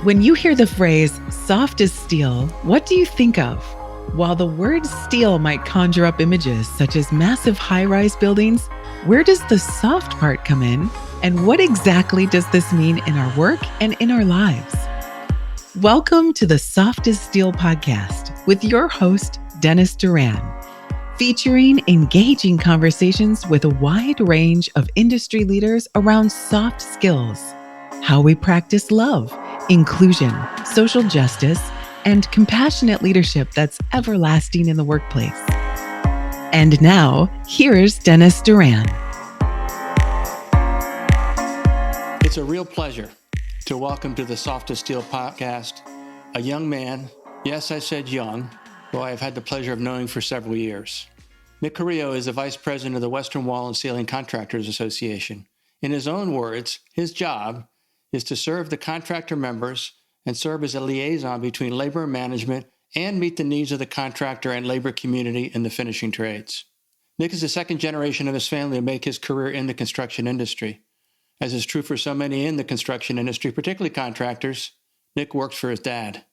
When you hear the phrase soft as steel, what do you think of? While the word steel might conjure up images such as massive high-rise buildings, where does the soft part come in? And what exactly does this mean in our work and in our lives? Welcome to the Soft as Steel podcast with your host, Dennis Duran, featuring engaging conversations with a wide range of industry leaders around soft skills, how we practice love, inclusion, social justice, and compassionate leadership that's everlasting in the workplace. And now, here's Dennis Duran. It's a real pleasure to welcome to the Soft as Steel podcast a young man, yes, I said young, who I have had the pleasure of knowing for several years. Nick Carrillo is the Vice President of the Western Wall and Ceiling Contractors Association. In his own words, his job is to serve the contractor members and serve as a liaison between labor management and meet the needs of the contractor and labor community in the finishing trades. Nick is the second generation of his family to make his career in the construction industry. As is true for so many in the construction industry, particularly contractors, Nick works for his dad.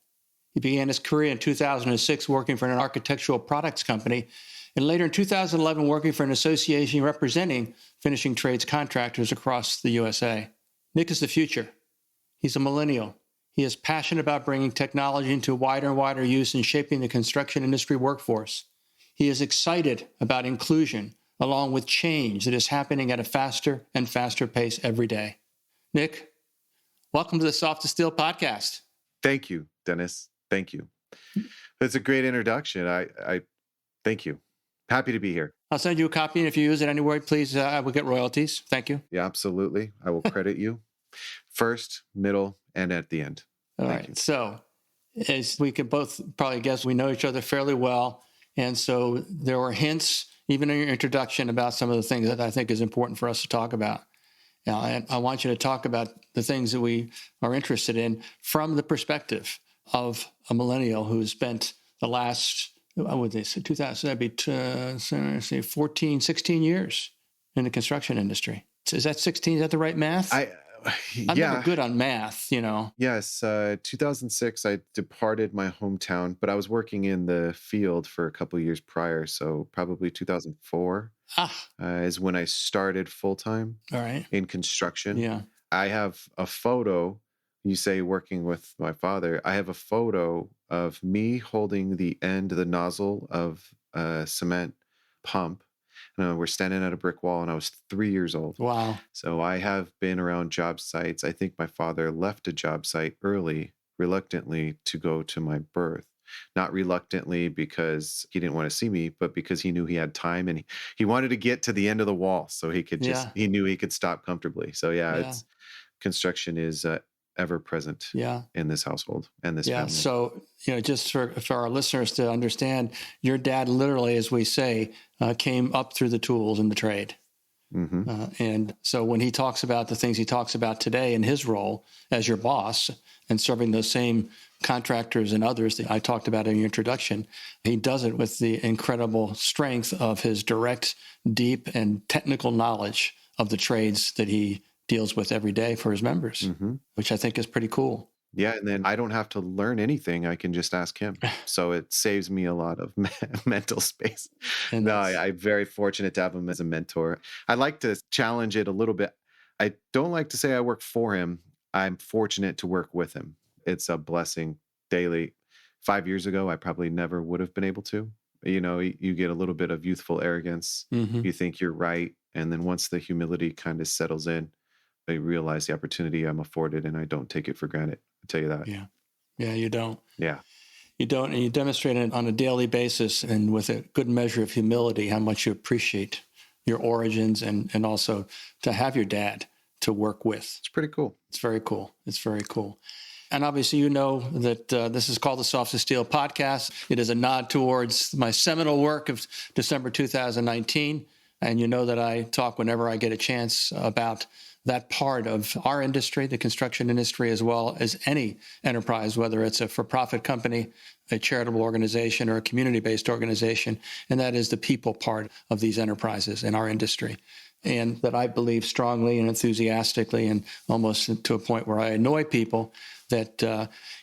He began his career in 2006 working for an architectural products company, and later in 2011 working for an association representing finishing trades contractors across the USA. Nick is the future. He's a millennial. He is passionate about bringing technology into wider and wider use and shaping the construction industry workforce. He is excited about inclusion, along with change that is happening at a faster and faster pace every day. Nick, welcome to the Soft as Steel podcast. Thank you, Dennis. Thank you. That's a great introduction. I thank you. Happy to be here. I'll send you a copy, and if you use it anywhere, please, I will get royalties. Thank you. Yeah, absolutely. I will credit you first, middle, and at the end. All right. So, as we could both probably guess, we know each other fairly well. And so there were hints, even in your introduction, about some of the things that I think is important for us to talk about. Now, I want you to talk about the things that we are interested in from the perspective of a millennial who has spent the last, what would they say, 2000, that'd be 14, 16 years in the construction industry. Is that 16? Is that the right math? I'm never good on math, you know. Yes, 2006, I departed my hometown, but I was working in the field for a couple of years prior, so probably 2004 is when I started full-time in construction. Yeah. I have a photo, you say working with my father, I have a photo of me holding the end of the nozzle of a cement pump. We're standing at a brick wall, and I was 3 years old. Wow. So I have been around job sites. I think my father left a job site early, reluctantly, to go to my birth. Not reluctantly because he didn't want to see me, but because he knew he had time, and he wanted to get to the end of the wall so he could he knew he could stop comfortably. So it's construction is ever present in this household and this family. So, just for our listeners to understand, your dad literally, as we say, came up through the tools in the trade. Mm-hmm. And so when he talks about the things he talks about today in his role as your boss and serving those same contractors and others that I talked about in your introduction, he does it with the incredible strength of his direct, deep, and technical knowledge of the trades that he deals with every day for his members, which I think is pretty cool. Yeah, and then I don't have to learn anything. I can just ask him. So it saves me a lot of mental space. And I'm very fortunate to have him as a mentor. I like to challenge it a little bit. I don't like to say I work for him. I'm fortunate to work with him. It's a blessing daily. 5 years ago, I probably never would have been able to. You get a little bit of youthful arrogance. You think you're right. And then once the humility kind of settles in, I realize the opportunity I'm afforded, and I don't take it for granted. I'll tell you that. Yeah, you don't. Yeah. You don't, and you demonstrate it on a daily basis and with a good measure of humility how much you appreciate your origins and also to have your dad to work with. It's pretty cool. It's very cool. It's very cool. And obviously, you know that this is called the Soft as Steel podcast. It is a nod towards my seminal work of December 2019. And you know that I talk whenever I get a chance about that part of our industry, the construction industry, as well as any enterprise, whether it's a for-profit company, a charitable organization, or a community-based organization. And that is the people part of these enterprises in our industry. and that I believe strongly and enthusiastically, and almost to a point where I annoy people, that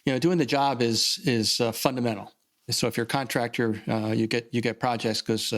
doing the job is fundamental. So if you're a contractor, you get projects because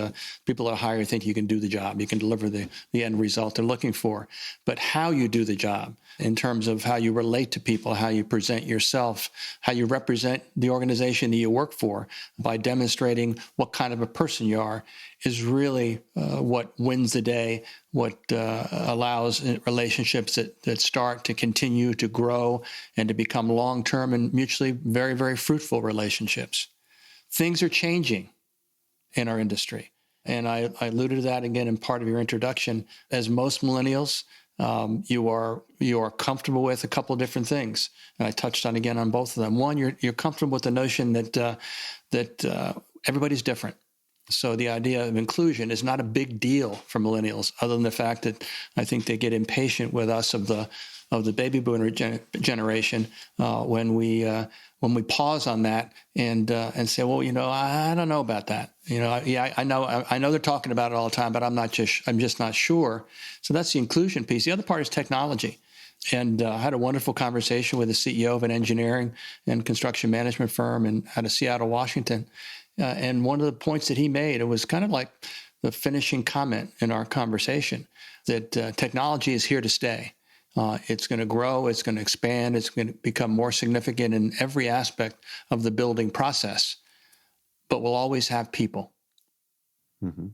people that hire think you can do the job, you can deliver the end result they're looking for. But how you do the job, in terms of how you relate to people, how you present yourself, how you represent the organization that you work for, by demonstrating what kind of a person you are, is really what wins the day, what allows relationships that start to continue to grow and to become long-term and mutually very, very fruitful relationships. Things are changing in our industry. And I alluded to that again in part of your introduction. As most millennials, you are comfortable with a couple of different things. And I touched on both of them. One, you're comfortable with the notion that everybody's different. So the idea of inclusion is not a big deal for millennials, other than the fact that I think they get impatient with us of the baby boomer generation when we pause on that and say, well, I don't know about that. I know they're talking about it all the time, but I'm just not sure. So that's the inclusion piece. The other part is technology. And I had a wonderful conversation with the CEO of an engineering and construction management firm out of Seattle, Washington. And one of the points that he made, it was kind of like the finishing comment in our conversation, that technology is here to stay. It's going to grow, it's going to expand, it's going to become more significant in every aspect of the building process, but we'll always have people. Mm-hmm.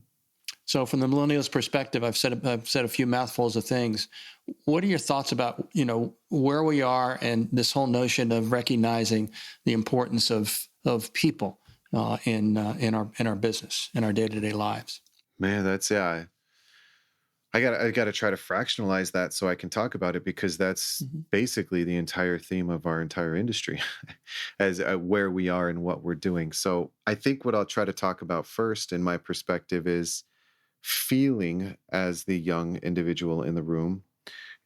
So from the millennials' perspective, I've said a few mouthfuls of things. What are your thoughts about, where we are and this whole notion of recognizing the importance of people in our business, in our day-to-day lives? Man, I got to try to fractionalize that so I can talk about it, because that's basically the entire theme of our entire industry as where we are and what we're doing. So I think what I'll try to talk about first in my perspective is feeling as the young individual in the room,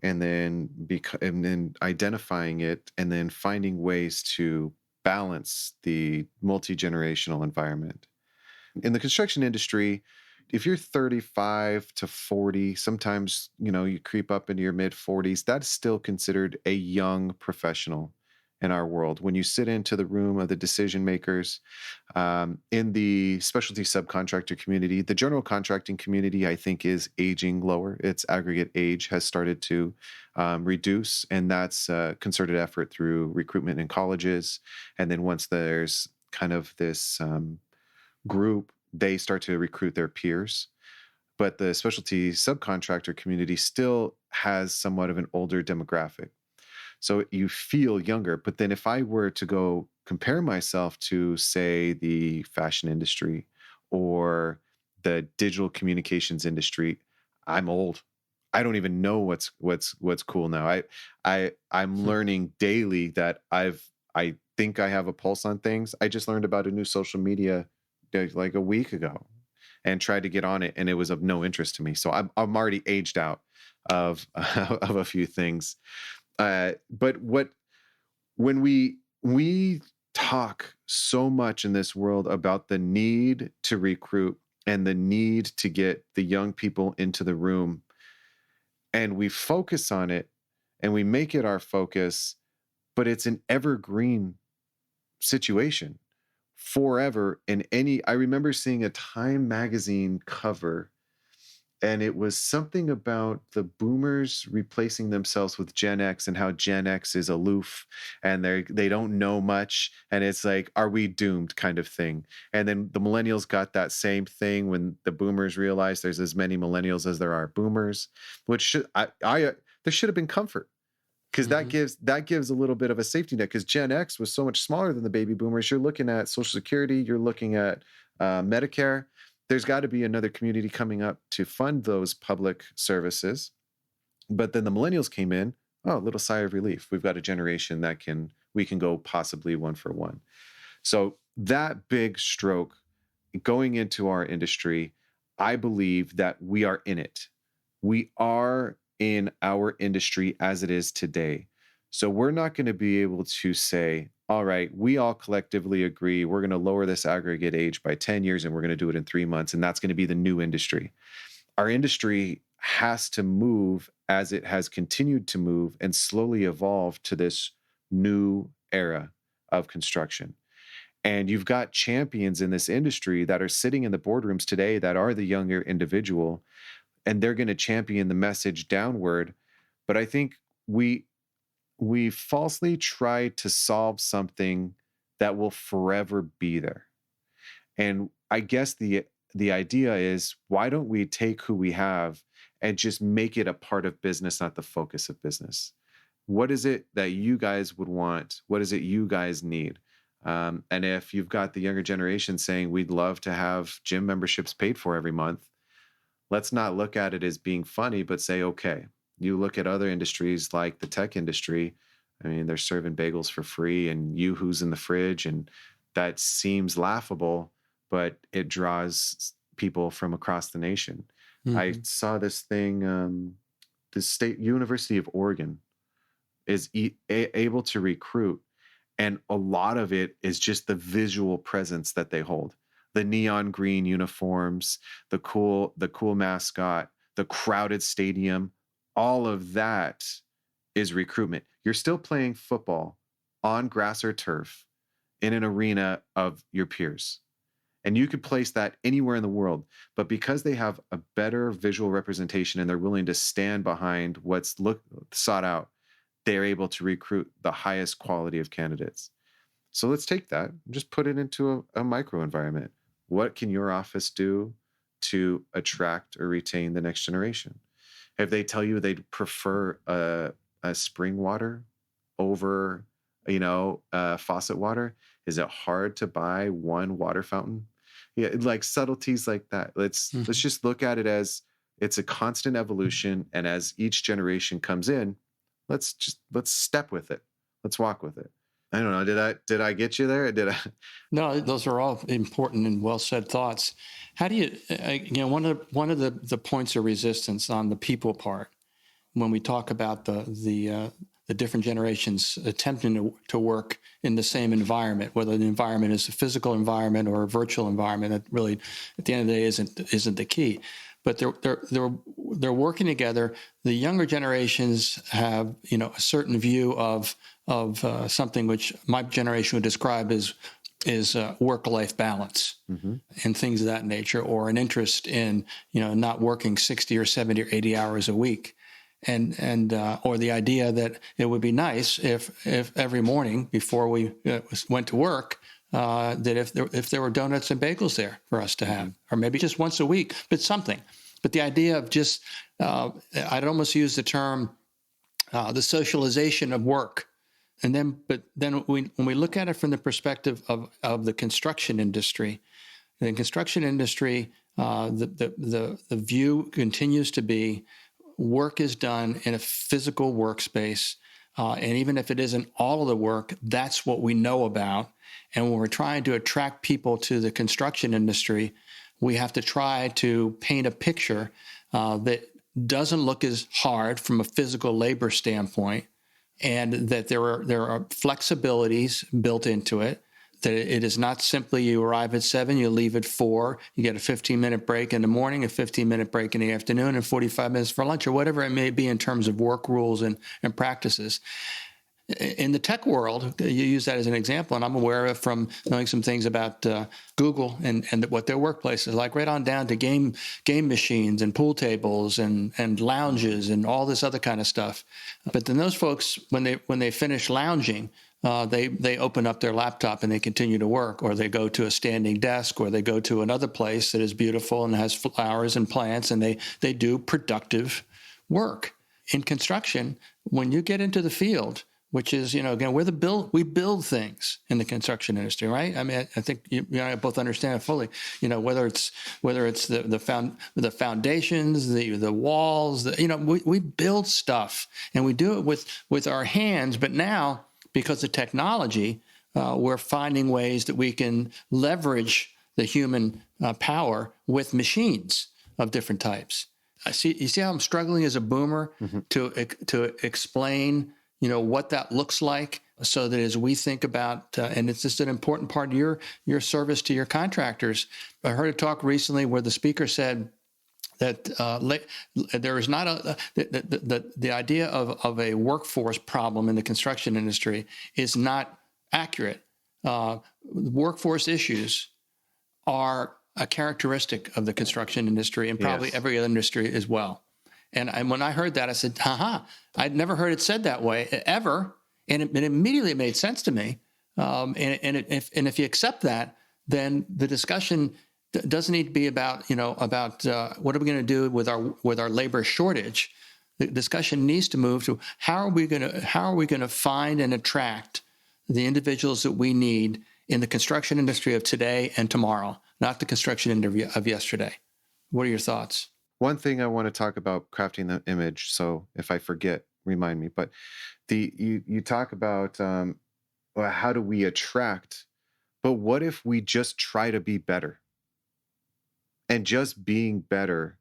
and then identifying it, and then finding ways to balance the multi-generational environment. In the construction industry, if you're 35 to 40, sometimes, you creep up into your mid 40s, that's still considered a young professional in our world. When you sit into the room of the decision makers, in the specialty subcontractor community, the general contracting community, I think, is aging lower. Its aggregate age has started to reduce, and that's a concerted effort through recruitment in colleges. And then once there's kind of this group, they start to recruit their peers. But the specialty subcontractor community still has somewhat of an older demographic. So you feel younger. But then if I were to go compare myself to, say, the fashion industry or the digital communications industry, I'm old. I don't even know what's cool now. I'm learning daily that I think I have a pulse on things. I just learned about a new social media like a week ago and tried to get on it, and it was of no interest to me. So I'm already aged out of of a few things. But when we talk so much in this world about the need to recruit and the need to get the young people into the room, and we focus on it and we make it our focus, but it's an evergreen situation forever. I remember seeing a Time magazine cover, and it was something about the boomers replacing themselves with Gen X, and how Gen X is aloof and they don't know much, and it's like, are we doomed kind of thing. And then the millennials got that same thing when the boomers realized there's as many millennials as there are boomers, which there should have been comfort, because that gives a little bit of a safety net, because Gen X was so much smaller than the baby boomers. You're looking at Social Security, you're looking at Medicare. There's got to be another community coming up to fund those public services. But then the millennials came in, a little sigh of relief. We've got a generation that we can go possibly one for one. So that big stroke going into our industry, I believe that we are in it. We are in our industry as it is today. So we're not going to be able to say, all right, we all collectively agree we're going to lower this aggregate age by 10 years and we're going to do it in 3 months, and that's going to be the new industry. Our industry has to move as it has continued to move and slowly evolve to this new era of construction. And you've got champions in this industry that are sitting in the boardrooms today that are the younger individual, and they're going to champion the message downward. But I think we falsely try to solve something that will forever be there. And I guess the idea is, why don't we take who we have and just make it a part of business, not the focus of business? What is it that you guys would want? What is it you guys need? And if you've got the younger generation saying, we'd love to have gym memberships paid for every month, let's not look at it as being funny, but say, okay, you look at other industries like the tech industry. I mean, they're serving bagels for free and Yoo-Hoo's in the fridge, and that seems laughable, but it draws people from across the nation. Mm-hmm. I saw this thing, the State University of Oregon is able to recruit, and a lot of it is just the visual presence that they hold. The neon green uniforms, the cool mascot, the crowded stadium, all of that is recruitment. You're still playing football on grass or turf in an arena of your peers. And you could place that anywhere in the world. But because they have a better visual representation and they're willing to stand behind what's sought out, they're able to recruit the highest quality of candidates. So let's take that and just put it into a micro environment. What can your office do to attract or retain the next generation? If they tell you they'd prefer a spring water over, faucet water, is it hard to buy one water fountain? Yeah, like subtleties like that. Let's just look at it as it's a constant evolution, and as each generation comes in, let's step with it. Let's walk with it. I don't know. Did I get you there? Did I? No, those are all important and well said thoughts. How do you, one of the points of resistance on the people part, when we talk about the different generations attempting to work in the same environment, whether the environment is a physical environment or a virtual environment, that really, at the end of the day, isn't the key. But they're working together. The younger generations have a certain view of something which my generation would describe as work-life balance, and things of that nature, or an interest in not working 60 or 70 or 80 hours a week, and or the idea that it would be nice if every morning before we went to work, that if there were donuts and bagels there for us to have, or maybe just once a week, but something. But the idea of just, I'd almost use the term, the socialization of work. But then when we look at it from the perspective of the construction industry, the view continues to be work is done in a physical workspace. And even if it isn't all of the work, that's what we know about. And when we're trying to attract people to the construction industry, we have to try to paint a picture that doesn't look as hard from a physical labor standpoint, and that there are flexibilities built into it, that it is not simply you arrive at 7, you leave at 4, you get a 15-minute break in the morning, a 15-minute break in the afternoon, and 45 minutes for lunch, or whatever it may be in terms of work rules and practices. In the tech world, you use that as an example, and I'm aware of from knowing some things about Google and what their workplace is like, right on down to game machines and pool tables and lounges and all this other kind of stuff. But then those folks, when they finish lounging, they open up their laptop and they continue to work, or they go to a standing desk, or they go to another place that is beautiful and has flowers and plants, and they do productive work. In construction, when you get into the field, which is, again, we build things in the construction industry, right? I mean, I think you and I both understand it fully. Whether it's the foundations, the walls, we build stuff, and we do it with our hands. But now, because of technology, we're finding ways that we can leverage the human power with machines of different types. You see how I'm struggling as a boomer to explain what that looks like, so that as we think about, and it's just an important part of your service to your contractors. I heard a talk recently where the speaker said that there is not the idea of a workforce problem in the construction industry is not accurate. Workforce issues are a characteristic of the construction industry and probably every other industry as well. And when I heard that, I said, I'd never heard it said that way ever. And it immediately made sense to me. If you accept that, then the discussion doesn't need to be about what are we going to do with our labor shortage. The discussion needs to move to how are we going to find and attract the individuals that we need in the construction industry of today and tomorrow, not the construction industry of yesterday. What are your thoughts? One thing I want to talk about crafting the image. So if I forget, remind me. But you talk about how do we attract? But what if we just try to be better? And just being better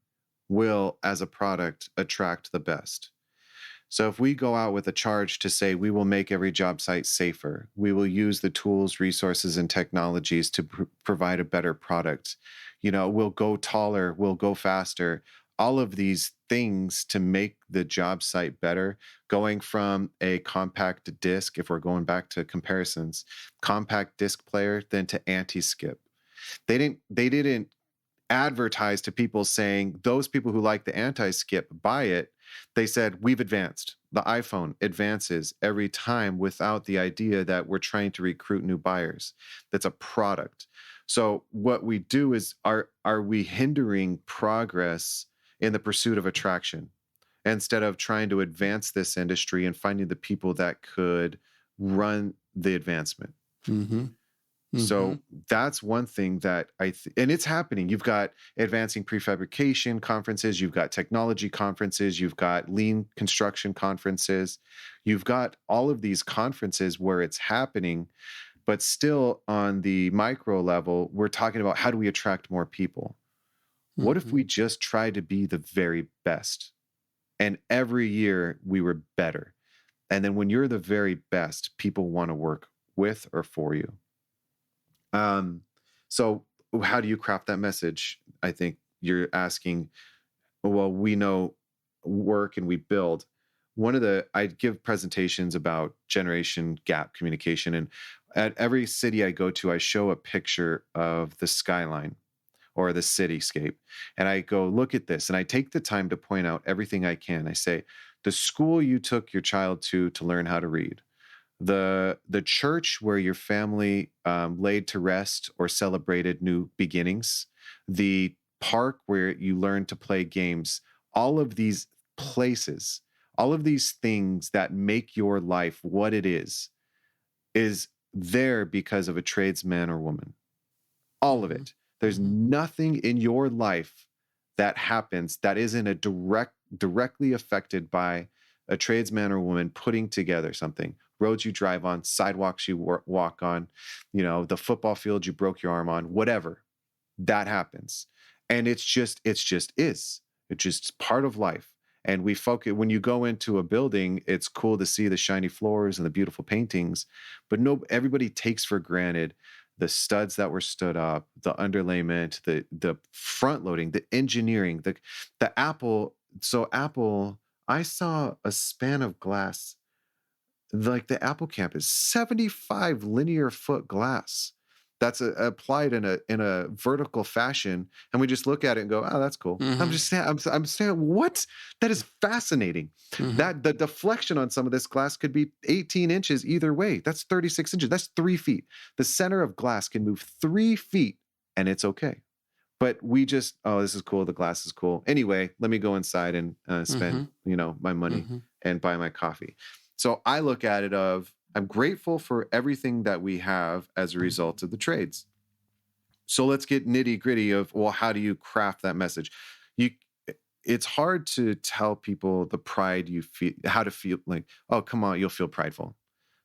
will, as a product, attract the best. So if we go out with a charge to say we will make every job site safer, we will use the tools, resources, and technologies to provide a better product, we'll go taller, we'll go faster, all of these things to make the job site better, going from a compact disc, if we're going back to comparisons, compact disc player, then to anti-skip. They didn't advertise to people saying those people who like the anti-skip buy it. They said we've advanced. The iPhone advances every time without the idea that we're trying to recruit new buyers. That's a product. So what we do is are we hindering progress in the pursuit of attraction instead of trying to advance this industry and finding the people that could run the advancement? Mm-hmm. So that's one thing that and it's happening. You've got advancing prefabrication conferences, you've got technology conferences, you've got lean construction conferences, you've got all of these conferences where it's happening, but still on the micro level, we're talking about how do we attract more people? What if we just tried to be the very best? And every year we were better. And then when you're the very best, people want to work with or for you. So how do you craft that message? I think you're asking, well, we know work and we build. I give presentations about generation gap communication. And at every city I go to, I show a picture of the skyline or the cityscape. And I go, look at this. And I take the time to point out everything I can. I say, the school you took your child to learn how to read, the church where your family laid to rest or celebrated new beginnings, the park where you learned to play games, all of these places, all of these things that make your life what it is there because of a tradesman or woman. All of it. There's nothing in your life that happens that isn't directly affected by a tradesman or woman putting together something. Roads you drive on, sidewalks you walk on, the football field you broke your arm on, whatever, that happens. And it's just part of life. And we focus, when you go into a building, it's cool to see the shiny floors and the beautiful paintings, but everybody takes for granted the studs that were stood up, the underlayment, the front loading, the engineering, the Apple. So Apple, I saw a span of glass, like the Apple campus, 75 linear foot glass that's applied in a vertical fashion, and we just look at it and go, "Oh, that's cool." I'm saying, what? That is fascinating. That the deflection on some of this glass could be 18 inches either way. That's 36 inches. That's 3 feet. The center of glass can move 3 feet, and it's okay. But we just, this is cool. The glass is cool. Anyway, let me go inside and spend, my money and buy my coffee. So I look at it I'm grateful for everything that we have as a result of the trades. So let's get nitty gritty of, well, how do you craft that message? It's hard to tell people the pride you feel, how to feel like, oh, come on, you'll feel prideful.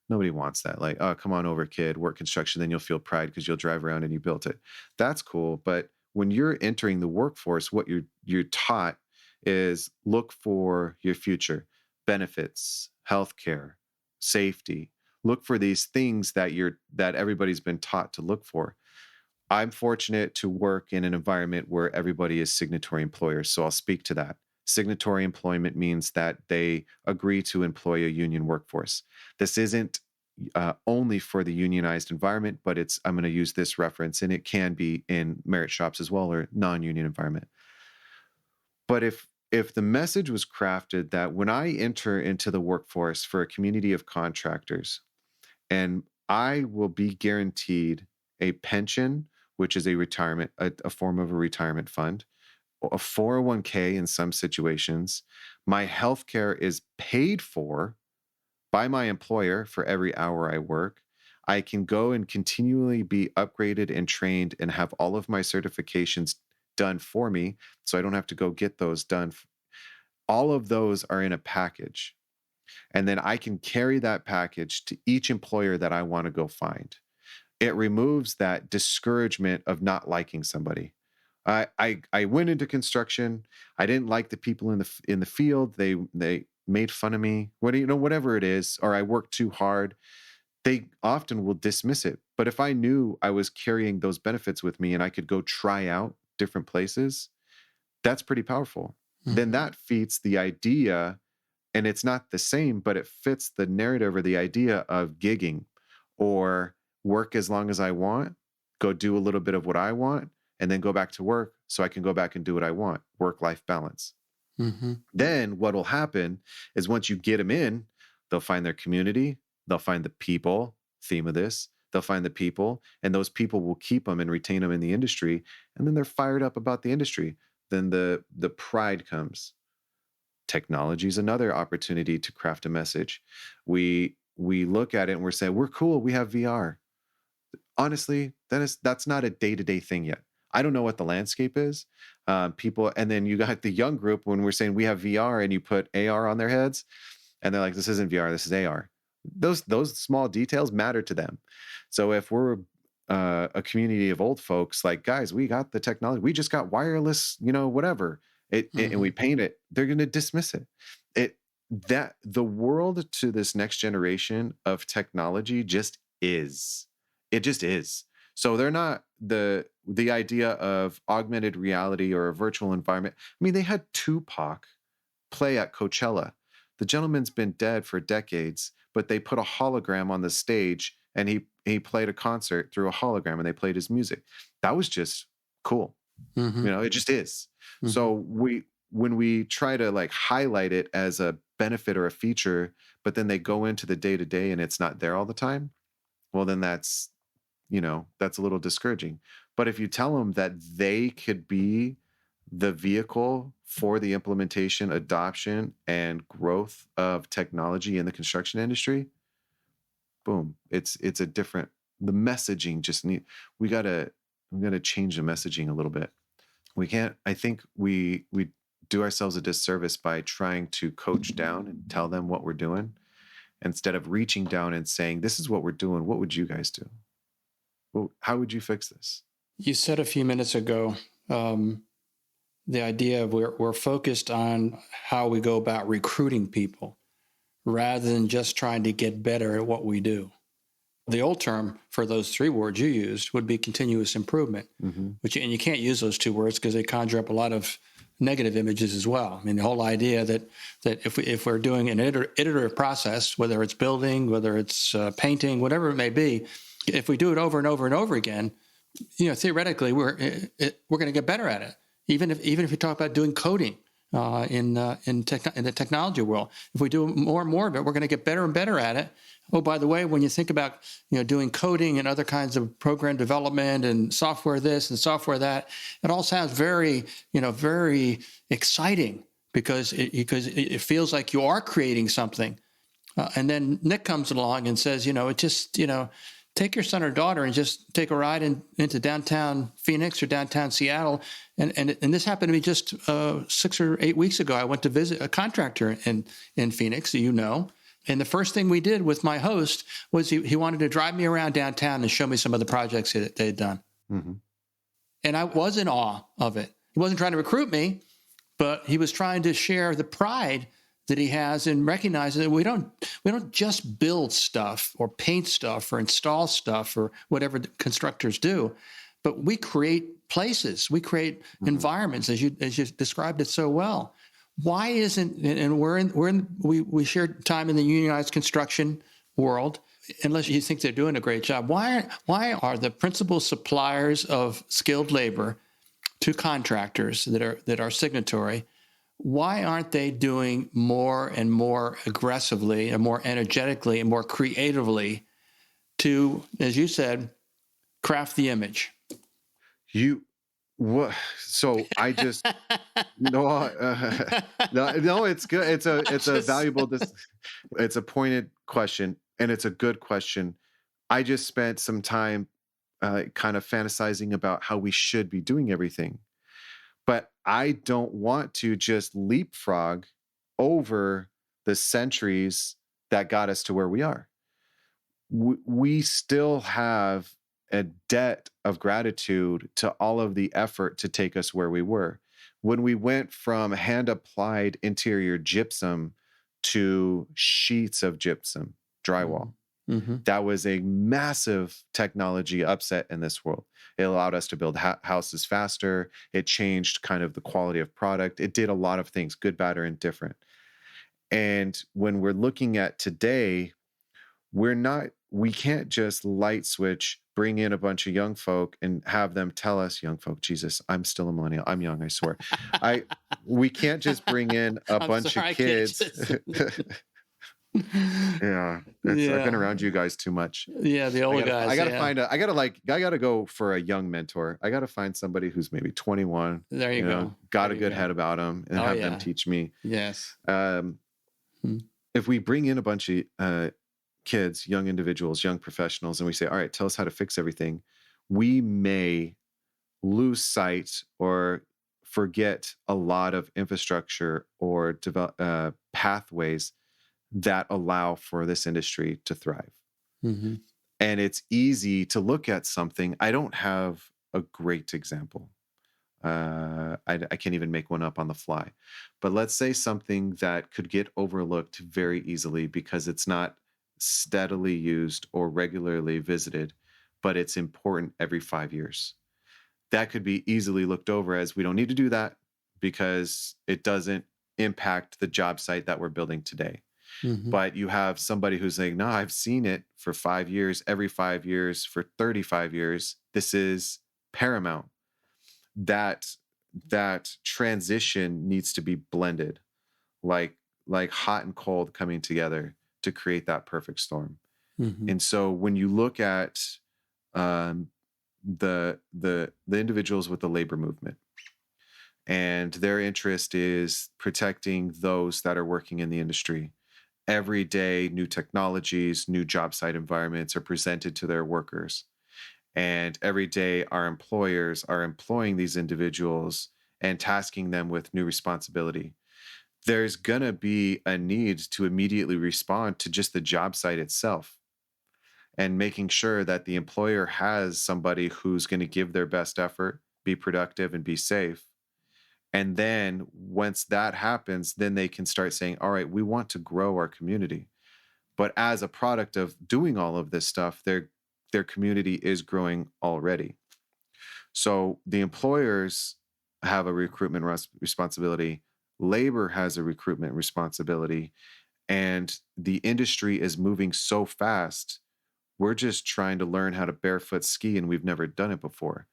Nobody wants that. Like, oh, come on over, kid, work construction, then you'll feel pride because you'll drive around and you built it. That's cool. But when you're entering the workforce, what you're taught is look for your future, benefits, healthcare, safety. Look for these things that everybody's been taught to look for. I'm fortunate to work in an environment where everybody is signatory employers. So I'll speak to that. Signatory employment means that they agree to employ a union workforce. This isn't only for the unionized environment, but I'm going to use this reference, and it can be in merit shops as well or non-union environment. But if the message was crafted that when I enter into the workforce for a community of contractors, and I will be guaranteed a pension, which is a retirement, a form of a retirement fund, a 401k in some situations. My healthcare is paid for by my employer for every hour I work. I can go and continually be upgraded and trained and have all of my certifications done for me, so I don't have to go get those done. All of those are in a package. And then I can carry that package to each employer that I want to go find. It removes that discouragement of not liking somebody. I went into construction. I didn't like the people in the field. They made fun of me. Whatever it is, or I worked too hard. They often will dismiss it. But if I knew I was carrying those benefits with me and I could go try out different places, that's pretty powerful. Mm-hmm. Then that feeds the idea, and it's not the same, but it fits the narrative or the idea of gigging or work as long as I want, go do a little bit of what I want, and then go back to work so I can go back and do what I want, work-life balance. Mm-hmm. Then what will happen is once you get them in, they'll find their community, they'll find the people, theme of this, they'll find the people, and those people will keep them and retain them in the industry, and then they're fired up about the industry. Then the pride comes. Technology is another opportunity to craft a message. We look at it and we're saying, we're cool, we have VR. Honestly, that's not a day-to-day thing yet. I don't know what the landscape is. People, and then you got the young group when we're saying we have VR and you put AR on their heads, and they're like, this isn't VR, this is AR. Those small details matter to them. So if we're a community of old folks, like, guys, we got the technology, we just got wireless, whatever, and we paint it, they're going to dismiss it. That the world to this next generation of technology just is. It just is. So they're not the idea of augmented reality or a virtual environment. I mean, they had Tupac play at Coachella. The gentleman's been dead for decades, but they put a hologram on the stage and he played a concert through a hologram and they played his music. That was just cool. Mm-hmm. It just is. Mm-hmm. So when we try to like highlight it as a benefit or a feature, but then they go into the day-to-day and it's not there all the time, well, then that's a little discouraging. But if you tell them that they could be the vehicle for the implementation, adoption, and growth of technology in the construction industry, boom, it's a different, the messaging we gotta change the messaging a little bit. I think we do ourselves a disservice by trying to coach down and tell them what we're doing instead of reaching down and saying, this is what we're doing. What would you guys do? Well, how would you fix this? You said a few minutes ago, the idea of we're focused on how we go about recruiting people rather than just trying to get better at what we do. The old term for those three words you used would be continuous improvement, mm-hmm. And you can't use those two words because they conjure up a lot of negative images as well. I mean, the whole idea that if we're doing an iterative process, whether it's building, whether it's painting, whatever it may be, if we do it over and over and over again, theoretically we're going to get better at it. Even if you talk about doing coding in the technology world, if we do more and more of it, we're going to get better and better at it. Oh, by the way, when you think about doing coding and other kinds of program development and software this and software that, it all sounds very very exciting because it feels like you are creating something. And then Nick comes along and says, take your son or daughter and just take a ride into downtown Phoenix or downtown Seattle. And this happened to me just 6 or 8 weeks ago. I went to visit a contractor in Phoenix, and the first thing we did with my host was he wanted to drive me around downtown and show me some of the projects that they'd done. Mm-hmm. And I was in awe of it. He wasn't trying to recruit me, but he was trying to share the pride that he has in recognizing that we don't just build stuff or paint stuff or install stuff or whatever the constructors do, but we create places, we create environments, as you described it so well. Why isn't, and we share time in the unionized construction world, unless you think they're doing a great job. Why are the principal suppliers of skilled labor to contractors that are signatory, why aren't they doing more and more aggressively and more energetically and more creatively to, as you said, craft the image? You what? So I just no, no. It's good. It's a valuable. It's a pointed question, and it's a good question. I just spent some time kind of fantasizing about how we should be doing everything, but I don't want to just leapfrog over the centuries that got us to where we are. We still have a debt of gratitude to all of the effort to take us where we were. When we went from hand applied interior gypsum to sheets of gypsum, drywall, that was a massive technology upset in this world. It allowed us to build houses faster. It changed kind of the quality of product. It did a lot of things, good, bad, or indifferent. And when we're looking at today, we can't just light switch, bring in a bunch of young folk and have them tell us, young folk, Jesus, I'm still a millennial. I'm young, I swear. We can't just bring in a bunch of kids. Yeah. I've been around you guys too much. Yeah, the older guys. I gotta go for a young mentor. I gotta find somebody who's maybe 21. There you go. Got a good head about them and have them teach me. Yes. If we bring in a bunch of kids, young individuals, young professionals, and we say, all right, tell us how to fix everything, we may lose sight or forget a lot of infrastructure or pathways that allow for this industry to thrive. And it's easy to look at something. I don't have a great example. I can't even make one up on the fly. But let's say something that could get overlooked very easily because it's not steadily used or regularly visited, but it's important every 5 years. That could be easily looked over as we don't need to do that because it doesn't impact the job site that we're building today. But you have somebody who's saying, no, I've seen it for 5 years, every 5 years, for 35 years. This is paramount. That transition needs to be blended, like hot and cold coming together to create that perfect storm. And so when you look at the individuals with the labor movement, and their interest is protecting those that are working in the industry. Every day, new technologies, new job site environments are presented to their workers. And every day, our employers are employing these individuals and tasking them with new responsibility. There's going to be a need to immediately respond to just the job site itself and making sure that the employer has somebody who's going to give their best effort, be productive, and be safe. And then once that happens, then they can start saying, all right, we want to grow our community. But as a product of doing all of this stuff, their community is growing already. So the employers have a recruitment responsibility. Labor has a recruitment responsibility. And the industry is moving so fast. We're just trying to learn how to barefoot ski, and we've never done it before.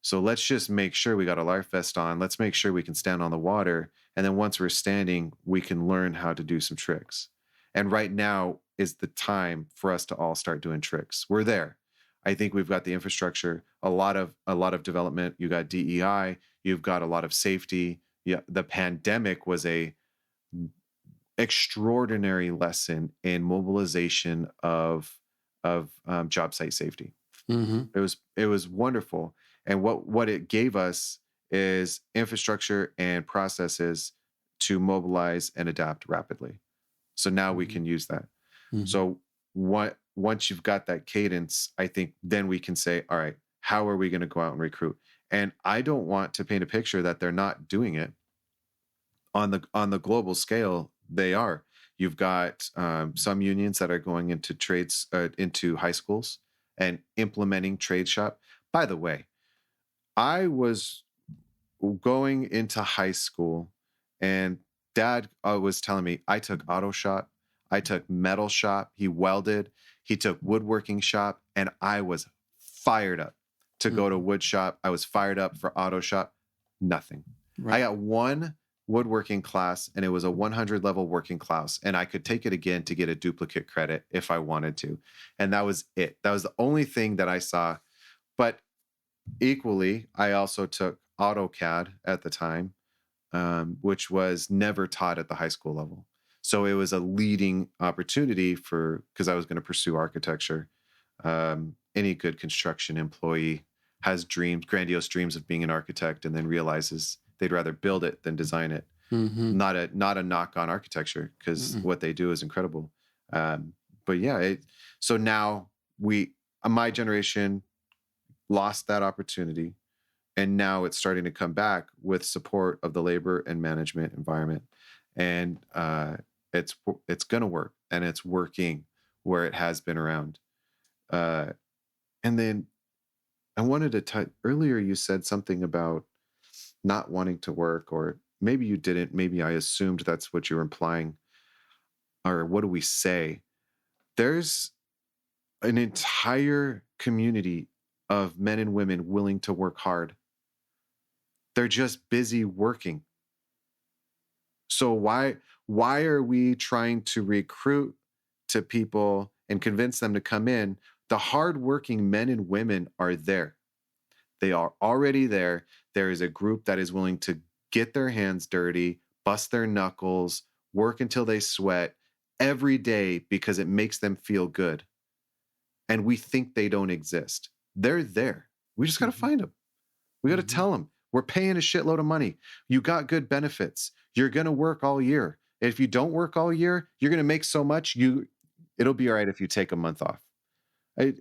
So let's just make sure we got a life vest on. Let's make sure we can stand on the water. And then once we're standing, we can learn how to do some tricks. And right now is the time for us to all start doing tricks. We're there. I think we've got the infrastructure, a lot of development. You got DEI, you've got a lot of safety. Yeah, the pandemic was a extraordinary lesson in mobilization of job site safety. It was wonderful. And what it gave us is infrastructure and processes to mobilize and adapt rapidly. So now we can use that. So once you've got that cadence, I think then we can say, all right, how are we going to go out and recruit? And I don't want to paint a picture that they're not doing it. On the global scale, they are. You've got some unions that are going into trades, into high schools and implementing trade shop. By the way, I was going into high school, and dad was telling me I took auto shop, I took metal shop, he welded, he took woodworking shop, and I was fired up to go to wood shop. I was fired up for auto shop. Nothing. Right. I got one woodworking class, and it was a 100 level working class, and I could take it again to get a duplicate credit if I wanted to. And that was it. That was the only thing that I saw. But equally, I also took AutoCAD at the time, which was never taught at the high school level. So it was a leading opportunity because I was going to pursue architecture. Any good construction employee has grandiose dreams of being an architect, and then realizes they'd rather build it than design it. Not a knock on architecture, because what they do is incredible. But yeah, so now my generation lost that opportunity, and now it's starting to come back with support of the labor and management environment, and it's going to work, and it's working where it has been around. And then I wanted to touch earlier. You said something about not wanting to work, or maybe you didn't. Maybe I assumed that's what you were implying. Or what do we say? There's an entire community of men and women willing to work hard. They're just busy working. So why are we trying to recruit to people and convince them to come in? The hardworking men and women are there. They are already there. There is a group that is willing to get their hands dirty, bust their knuckles, work until they sweat every day because it makes them feel good. And we think they don't exist. They're there. We just got to find them. We got to tell them, we're paying a shitload of money. You got good benefits. You're going to work all year. If you don't work all year, you're going to make so much, it'll be all right if you take a month off. I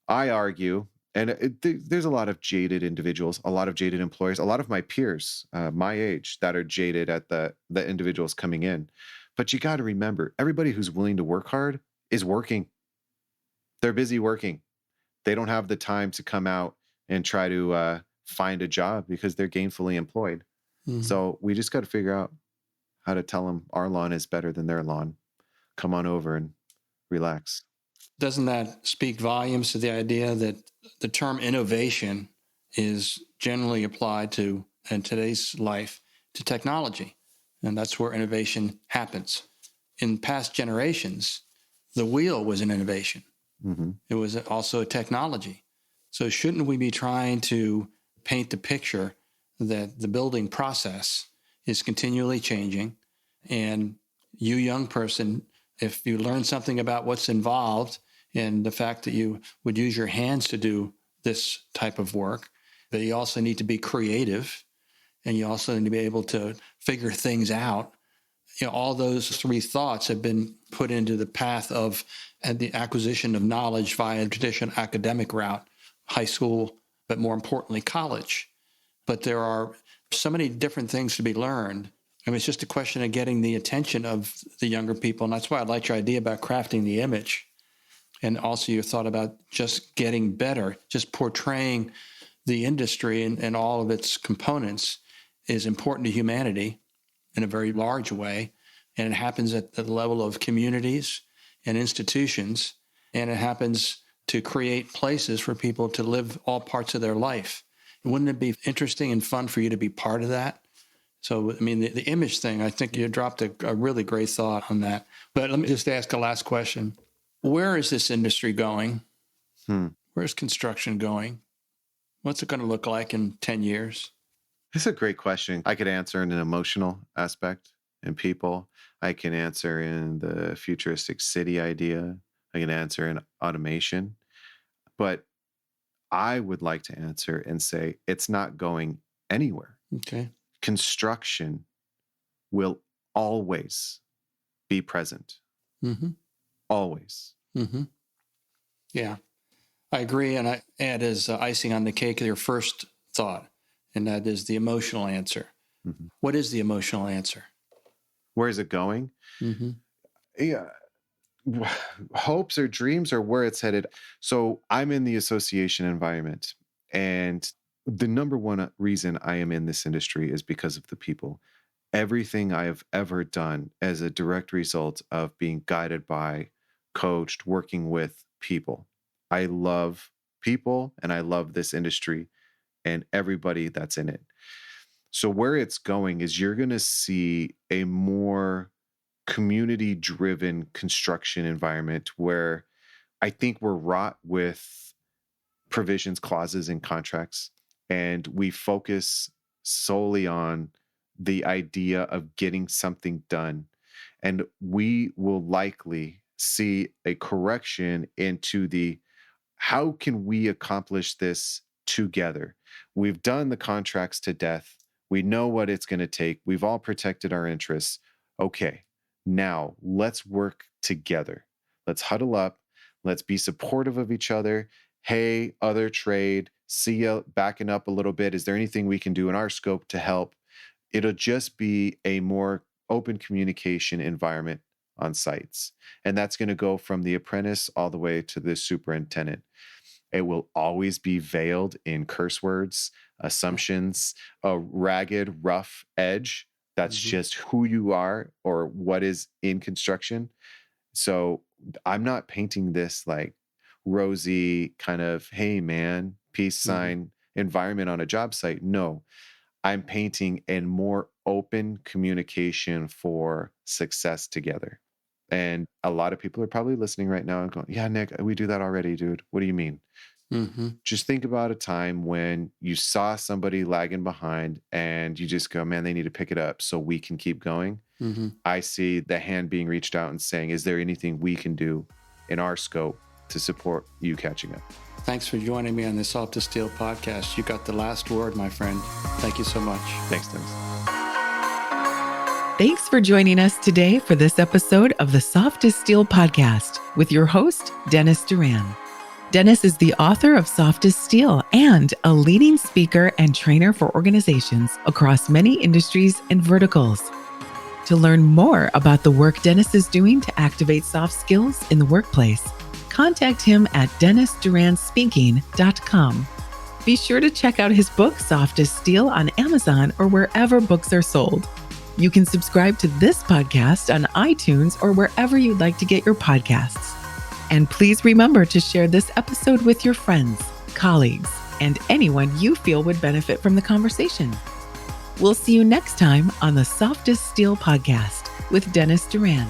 argue, and there's a lot of jaded individuals, a lot of jaded employers, a lot of my peers, my age, that are jaded at the individuals coming in. But you got to remember, everybody who's willing to work hard is working. They're busy working. They don't have the time to come out and try to find a job because they're gainfully employed. So we just got to figure out how to tell them our lawn is better than their lawn. Come on over and relax. Doesn't that speak volumes to the idea that the term innovation is generally applied to, in today's life, to technology? And that's where innovation happens. In past generations, the wheel was an innovation. It was also a technology. So shouldn't we be trying to paint the picture that the building process is continually changing? And you, young person, if you learn something about what's involved and the fact that you would use your hands to do this type of work, that you also need to be creative, and you also need to be able to figure things out. All those three thoughts have been put into the path of the acquisition of knowledge via a traditional academic route, high school, but more importantly, college. But there are so many different things to be learned. I mean, it's just a question of getting the attention of the younger people. And that's why I liked your idea about crafting the image. And also your thought about just getting better, just portraying the industry and all of its components is important to humanity in a very large way. And it happens at the level of communities and institutions. And it happens to create places for people to live all parts of their life. Wouldn't it be interesting and fun for you to be part of that? So, I mean, the image thing, I think you dropped a really great thought on that. But let me just ask a last question. Where is this industry going? Where's construction going? What's it going to look like in 10 years? It's a great question. I could answer in an emotional aspect in people. I can answer in the futuristic city idea. I can answer in automation. But I would like to answer and say it's not going anywhere. Okay. Construction will always be present. Always. Yeah, I agree. And I add as icing on the cake your first thought, and that is the emotional answer. What is the emotional answer? Where is it going? Yeah. Hopes or dreams or where it's headed. So I'm in the association environment, And the number one reason I am in this industry is because of the people. Everything I have ever done as a direct result of being guided by, coached, working with people. I love people and I love this industry and everybody that's in it. So where it's going is you're going to see a more community driven construction environment where I think we're wrought with provisions, clauses, and contracts, and we focus solely on the idea of getting something done. And we will likely see a correction into the how can we accomplish this together? We've done the contracts to death. We know what it's going to take. We've all protected our interests. Okay, now let's work together. Let's huddle up. Let's be supportive of each other. Hey, other trade, see you backing up a little bit. Is there anything we can do in our scope to help? It'll just be a more open communication environment on sites. And that's going to go from the apprentice all the way to the superintendent. It will always be veiled in curse words, assumptions, a ragged, rough edge. That's just who you are or what is in construction. So I'm not painting this like rosy kind of, hey man, peace sign environment on a job site. No, I'm painting a more open communication for success together. And a lot of people are probably listening right now and going, yeah, Nick, we do that already, dude. What do you mean? Just think about a time when you saw somebody lagging behind and you just go, man, they need to pick it up so we can keep going. I see the hand being reached out and saying, is there anything we can do in our scope to support you catching up? Thanks for joining me on the Softest Steel podcast. You got the last word, my friend. Thank you so much. Thanks, Dennis. Thanks for joining us today for this episode of the Softest Steel podcast with your host, Dennis Duran. Dennis is the author of Softest Steel and a leading speaker and trainer for organizations across many industries and verticals. To learn more about the work Dennis is doing to activate soft skills in the workplace, contact him at DennisDuranSpeaking.com. Be sure to check out his book, Softest Steel, on Amazon or wherever books are sold. You can subscribe to this podcast on iTunes or wherever you'd like to get your podcasts. And please remember to share this episode with your friends, colleagues, and anyone you feel would benefit from the conversation. We'll see you next time on the Softest Steel podcast with Dennis Duran.